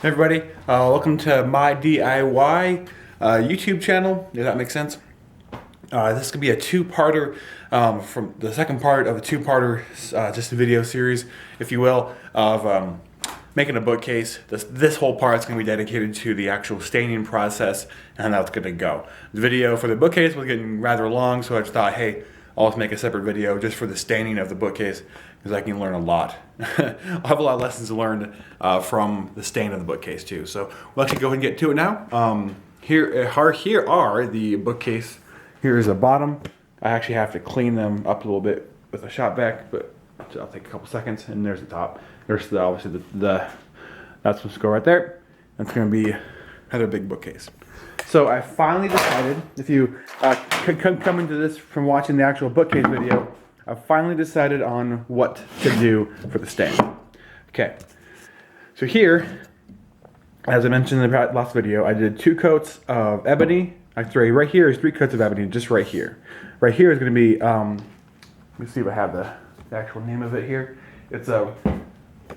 Hey everybody, welcome to my DIY YouTube channel, if that makes sense. This could be a two-parter, from the second part of a two-parter, just a video series, if you will, of making a bookcase. This whole part is going to be dedicated to the actual staining process and how it's going to go. The video for the bookcase was getting rather long, so I just thought, hey, I'll just make a separate video just for the staining of the bookcase, because I can learn a lot. I'll have a lot of lessons learned from the stain of the bookcase too. So we'll actually go ahead and get to it now. Here are the bookcase. Here is the bottom. I actually have to clean them up a little bit with a shop vac, but I'll take a couple seconds. And there's the top. There's obviously that's what's go right there. That's going to be another big bookcase. So I finally decided, if you come into this from watching the actual bookcase video, I finally decided on what to do for the stain. Okay, so here, as I mentioned in the last video, I did 2 coats of ebony. Actually, right here is 3 coats of ebony, just right here. Right here is going to be, let me see if I have the actual name of it here. It's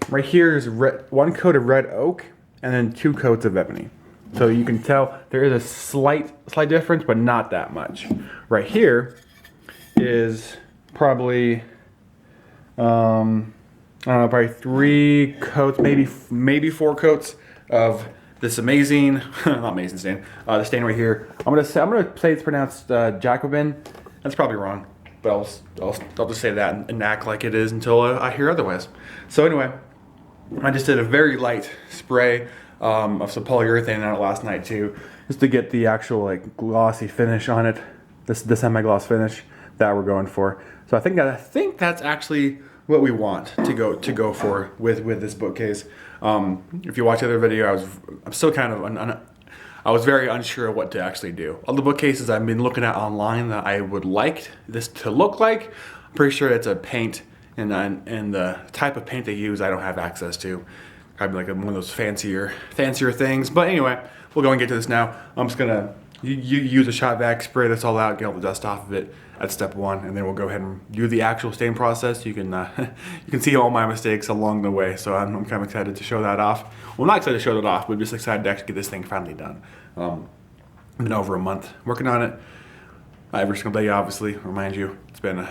right here is 1 coat of red oak, and then 2 coats of ebony. So you can tell there is a slight difference, but not that much. Right here is probably, I don't know, probably 3 coats, maybe 4 coats of this amazing, not amazing stain, the stain right here. I'm gonna say it's pronounced Jacobin. That's probably wrong, but I'll just say that and act like it is until I hear otherwise. So anyway, I just did a very light spray of some polyurethane on it last night too, just to get the actual like glossy finish on it, this semi-gloss finish that we're going for. So I think that's actually what we want to go for with this bookcase. If you watch the other video, I'm still kind of I was very unsure of what to actually do. All the bookcases I've been looking at online that I would like this to look like, I'm pretty sure it's a paint and the type of paint they use I don't have access to. Probably like one of those fancier things. But anyway, we'll go and get to this now. I'm just gonna use a shop vac, spray this all out, get all the dust off of it. That's step 1, and then we'll go ahead and do the actual stain process. You can you can see all my mistakes along the way. So I'm kind of excited to show that off. Well, not excited to show that off, but just excited to actually get this thing finally done. Been over a month working on it. Every single day, obviously, remind you, it's been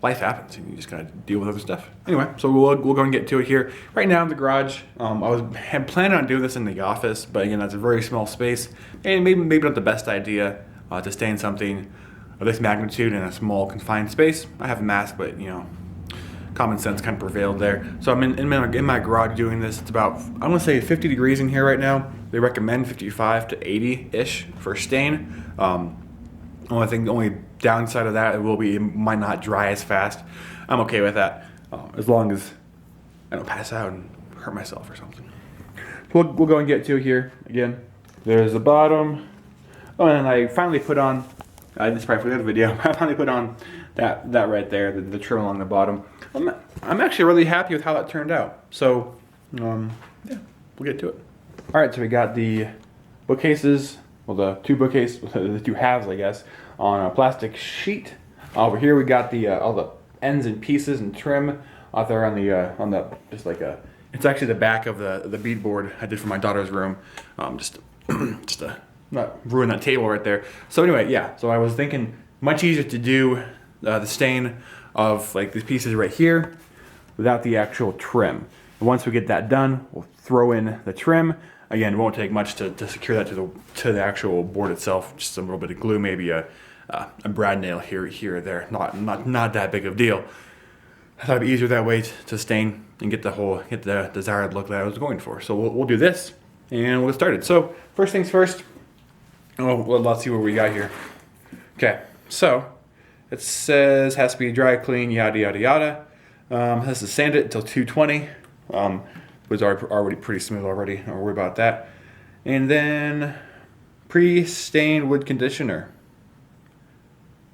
life happens and you just gotta deal with other stuff. Anyway, so we'll go and get to it here. Right now in the garage, had planned on doing this in the office, but again, that's a very small space, and maybe not the best idea to stain something of this magnitude in a small confined space. I have a mask, but you know, common sense kind of prevailed there. So I'm in my garage doing this. It's about, I want to say 50 degrees in here right now. They recommend 55 to 80-ish for stain. Only downside of that, it might not dry as fast. I'm okay with that, as long as I don't pass out and hurt myself or something. So we'll go and get to it here again. There's the bottom. Oh, and I finally put on, this is probably for the other video, I finally put on that right there, the trim along the bottom. I'm actually really happy with how that turned out. So, yeah, we'll get to it. All right, so we got the bookcases, well, the 2 bookcases, the 2 halves, I guess, on a plastic sheet. Over here we got the all the ends and pieces and trim out there on the just like it's actually the back of the beadboard I did for my daughter's room, just to not ruin that table right there. So anyway, yeah, so I was thinking much easier to do the stain of like these pieces right here without the actual trim. And once we get that done, we'll throw in the trim. Again, it won't take much to secure that to the actual board itself. Just a little bit of glue, maybe a brad nail here or there. Not that big of a deal. I thought it'd be easier that way to stain and get the desired look that I was going for. So we'll do this and we'll get started. So first things first. Oh, well, let's see what we got here. Okay, so it says has to be dry, clean, yada yada yada. Has to sand it until 220. Was already pretty smooth already. Don't worry about that. And then pre-stained wood conditioner.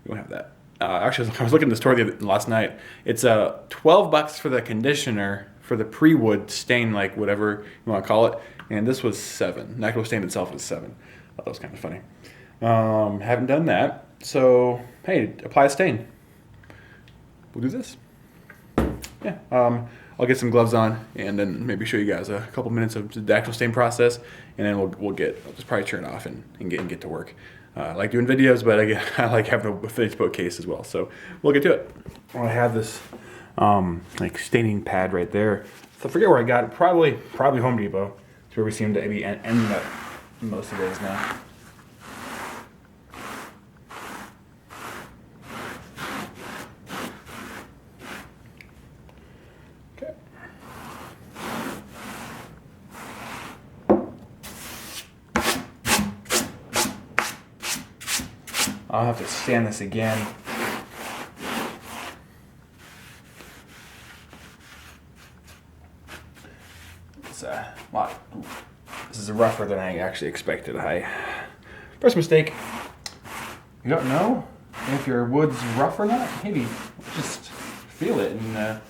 We don't have that. Actually, I was looking at the store last night. It's $12 for the conditioner for the pre-wood stain, like whatever you want to call it. And this was $7. The actual stain itself was $7. That was kind of funny. Haven't done that. So, hey, apply a stain. We'll do this. Yeah. I'll get some gloves on and then maybe show you guys a couple minutes of the actual stain process, and then I'll just probably turn it off and get to work. I like doing videos, but again, I like having a finished bookcase as well. So we'll get to it. I have this like staining pad right there. So I forget where I got it. Probably Home Depot. It's where we seem to be ending up most of the days now. I'll have to sand this again. It's a lot. This is rougher than I actually expected. First mistake. You don't know if your wood's rough or not. Maybe just feel it and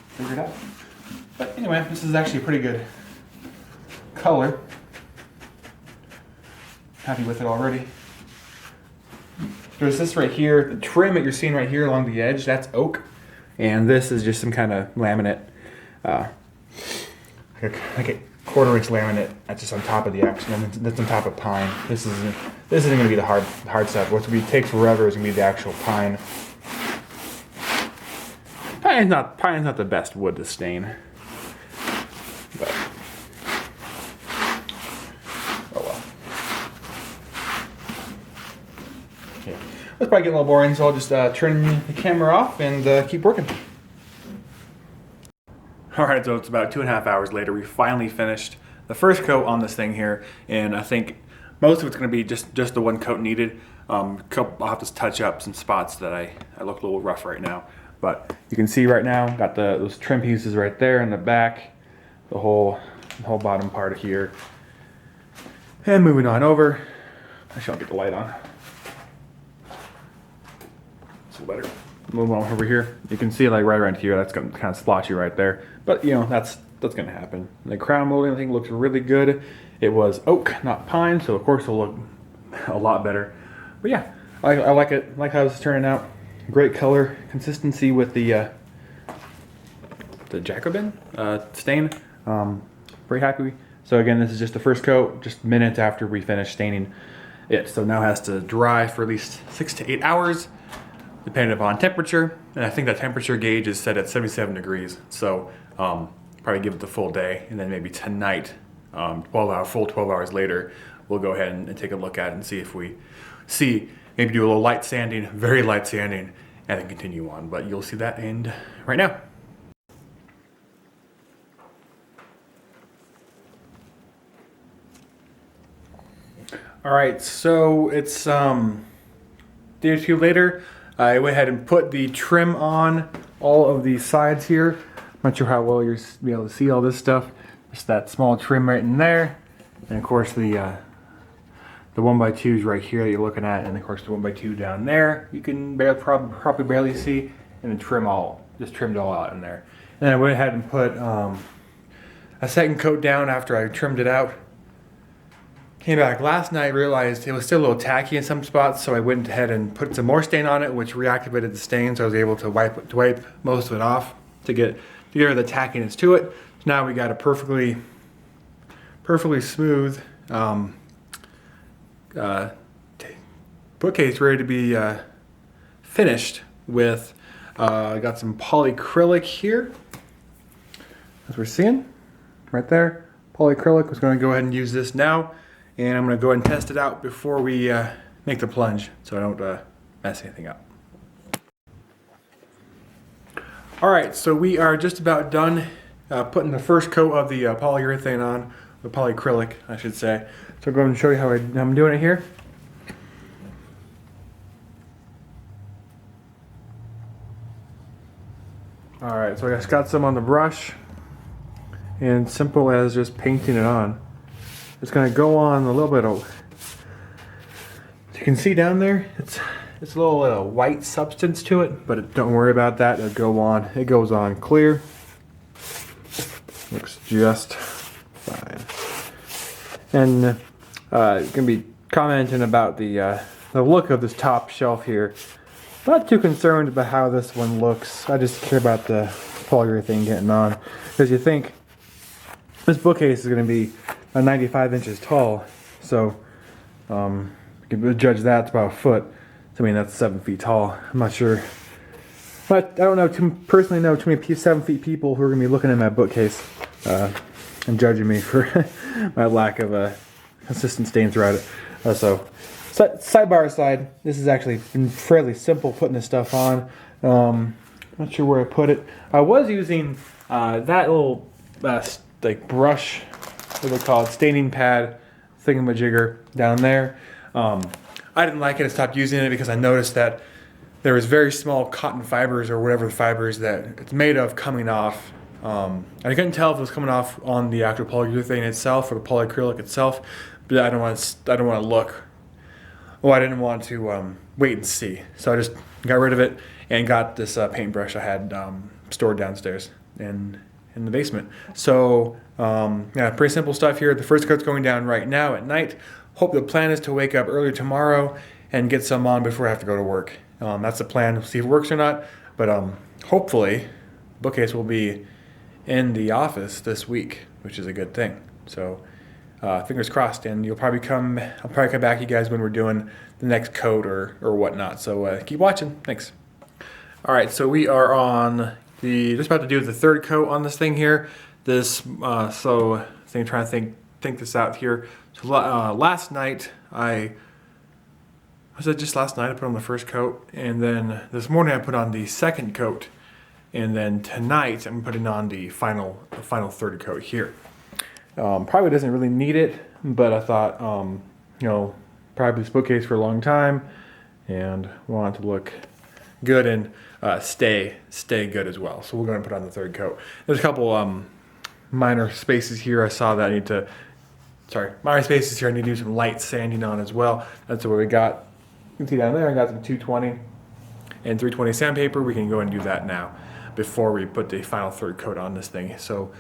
figure it out. But anyway, this is actually a pretty good color. Happy with it already. There's this right here, the trim that you're seeing right here along the edge, that's oak. And this is just some kind of laminate, like a 1/4 inch laminate that's just on top of the action, and that's on top of pine. This isn't going to be the hard stuff. What's going to take forever is going to be the actual pine. Pine's not the best wood to stain. But oh well. Okay. That's probably getting a little boring, so I'll just turn the camera off and keep working. Alright, so it's about 2.5 hours later. We finally finished the first coat on this thing here, and I think most of it's going to be just the one coat needed. I'll have to touch up some spots that I look a little rough right now. But you can see right now, got those trim pieces right there in the back, the whole bottom part here. And moving on over, actually I'll get the light on. It's better. Move on over here. You can see like right around here, that's kind of splotchy right there. But you know, that's gonna happen. The crown molding I think looks really good. It was oak, not pine, so of course it'll look a lot better. But yeah, I like it. I like how this is turning out. Great color consistency with the Jacobin stain. Very happy. So again, this is just the first coat, just minutes after we finish staining it. So now it has to dry for at least 6 to 8 hours, depending upon temperature. And I think that temperature gauge is set at 77 degrees. So probably give it the full day, and then maybe tonight, full 12 hours later, we'll go ahead and take a look at it and see if we maybe do a little light sanding, very light sanding, and then continue on. But you'll see that end right now. All right, so it's day or two later. I went ahead and put the trim on all of the sides here. I'm not sure how well you'll be able to see all this stuff. Just that small trim right in there, and of course the 1x2s right here that you're looking at, and of course the 1x2 down there you can probably barely see, and then just trimmed all out in there. And then I went ahead and put a second coat down after I trimmed it out. Came back last night, realized it was still a little tacky in some spots, so I went ahead and put some more stain on it, which reactivated the stain, so I was able to wipe most of it off to get rid of the tackiness to it. So now we got a perfectly smooth bookcase ready to be finished with. I got some polyacrylic here, as we're seeing right there. Polyacrylic. Was going to go ahead and use this now, and I'm going to go ahead and test it out before we make the plunge, so I don't mess anything up. All right, so we are just about done putting the first coat of the polyurethane on, the polyacrylic, I should say. So I'll go ahead and show you how I'm doing it here. All right, so I just got some on the brush, and simple as just painting it on. It's going to go on a little bit of, as you can see down there, it's a little white substance to it, but don't worry about that. It'll go on. It goes on clear. Looks just fine. And you can be commenting about the look of this top shelf here. Not too concerned about how this one looks. I just care about the polyurethane getting on. Because you think this bookcase is going to be 95 inches tall, so you can judge that, it's about a foot. So I mean, that's 7 feet tall. I'm not sure. But I don't know, personally know too many 7 feet people who are going to be looking at my bookcase and judging me for my lack of consistent stain throughout it. So sidebar aside, this has actually been fairly simple putting this stuff on. Not sure where I put it. I was using that little like brush, what do they call it, staining pad thingamajigger down there. I didn't like it. I stopped using it because I noticed that there was very small cotton fibers or whatever the fibers that it's made of coming off. And I couldn't tell if it was coming off on the actual polyurethane itself or the polyacrylic itself, but I don't want to look. Well, I didn't want to wait and see, so I just got rid of it and got this paintbrush I had stored downstairs in the basement. So yeah, pretty simple stuff here. The first coat's going down right now at night. Hope the plan is to wake up early tomorrow and get some on before I have to go to work. That's the plan. We'll see if it works or not. But hopefully, Bookcase will be in the office this week, which is a good thing. So fingers crossed. And I'll probably come back to you guys when we're doing the next coat or whatnot. So keep watching. Thanks. All right, so we are on just about to do the third coat on this thing here. Trying to think this out here. So last night was it just last night I put on the first coat, and then this morning I put on the second coat, and then tonight I'm putting on the final third coat here. Probably doesn't really need it, but I thought probably this bookcase for a long time, and want it to look good and stay good as well. So we're going to put on the third coat. There's a couple minor spaces here. I saw that I need to do some light sanding on as well. That's what we got. You can see down there I got some 220 and 320 sandpaper. We can go and do that now before we put the final third coat on this thing. So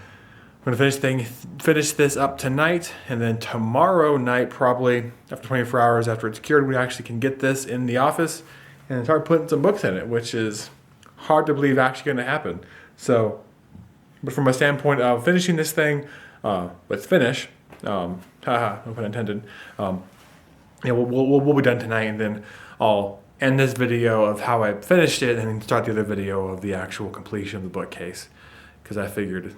I'm going to finish this up tonight, and then tomorrow night, probably after 24 hours after it's cured, we actually can get this in the office and start putting some books in it, which is hard to believe actually going to happen. So, but from a standpoint of finishing this thing, let's finish. No pun intended. We'll be done tonight, and then I'll end this video of how I finished it, and then start the other video of the actual completion of the bookcase, because I figured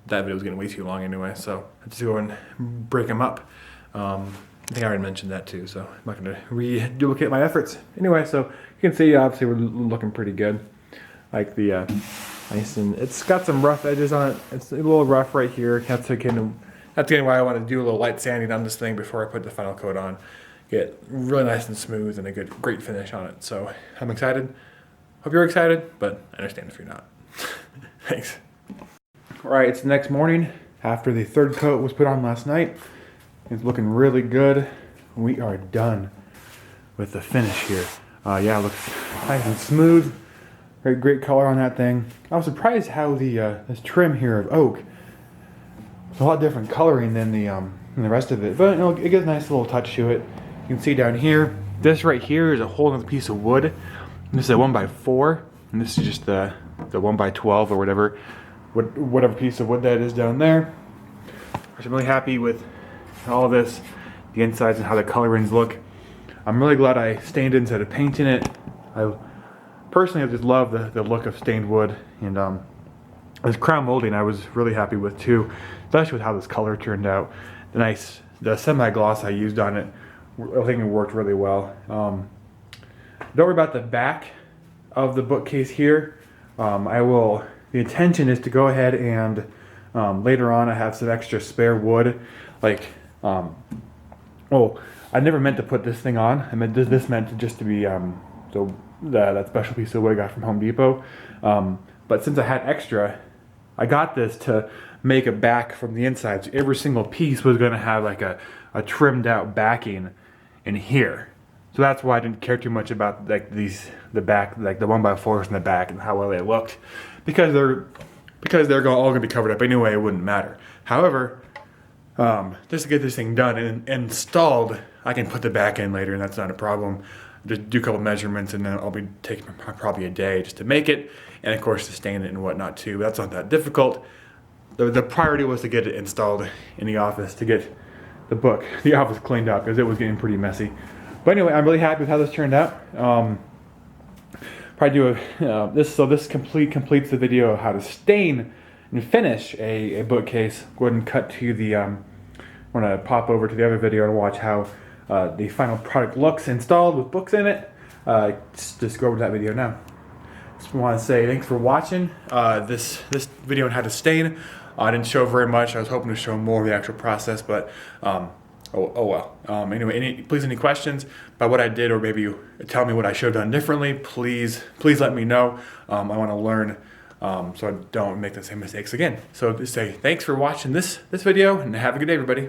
that video was getting way too long anyway. So I have to go and break them up. I think I already mentioned that too, so I'm not going to reduplicate my efforts. Anyway, so you can see obviously we're looking pretty good. Like the nice, and it's got some rough edges on it. It's a little rough right here. That's again why I want to do a little light sanding on this thing before I put the final coat on. Get really nice and smooth and a great finish on it. So I'm excited. Hope you're excited, but I understand if you're not. Thanks. All right, it's the next morning after the third coat was put on last night. It's looking really good. We are done with the finish here. Yeah, it looks nice and smooth. Great color on that thing. I was surprised how this trim here of oak is a lot different coloring than the rest of it. But it gives a nice little touch to it. You can see down here, this right here is a whole other piece of wood. This is a 1x4, and this is just the 1x12 or whatever piece of wood that is down there. I'm really happy with all this, the insides and how the colorings look. I'm really glad I stained it instead of painting it. Personally, I just love the look of stained wood, and this crown molding I was really happy with too, especially with how this color turned out. The semi-gloss I used on it, I think it worked really well. Don't worry about the back of the bookcase here. The intention is to go ahead and later on I have some extra spare wood. I never meant to put this thing on. This meant just to be that special piece of wood I got from Home Depot. But since I had extra, I got this to make a back from the inside. So every single piece was going to have like a trimmed out backing in here. So that's why I didn't care too much about like the back, like the 1x4s in the back and how well they looked, because they're all going to be covered up anyway. It wouldn't matter. However, just to get this thing done and installed, I can put the back in later, and that's not a problem. just do a couple measurements, and then I'll be taking probably a day just to make it, and of course to stain it and whatnot too. That's not that difficult. The priority was to get it installed in the office, to get the office cleaned up, because it was getting pretty messy. But anyway, I'm really happy with how this turned out. Probably do this completes the video of how to stain and finish a bookcase. Go ahead and cut to the I'm gonna pop over to the other video and watch how the final product looks installed with books in it. Just go over to that video now. Just want to say thanks for watching this video on how to stain. I didn't show very much. I was hoping to show more of the actual process, but oh well. Anyway, please, any questions about what I did, or maybe you tell me what I should have done differently, please let me know. I want to learn so I don't make the same mistakes again. So just say thanks for watching this video, and have a good day, everybody.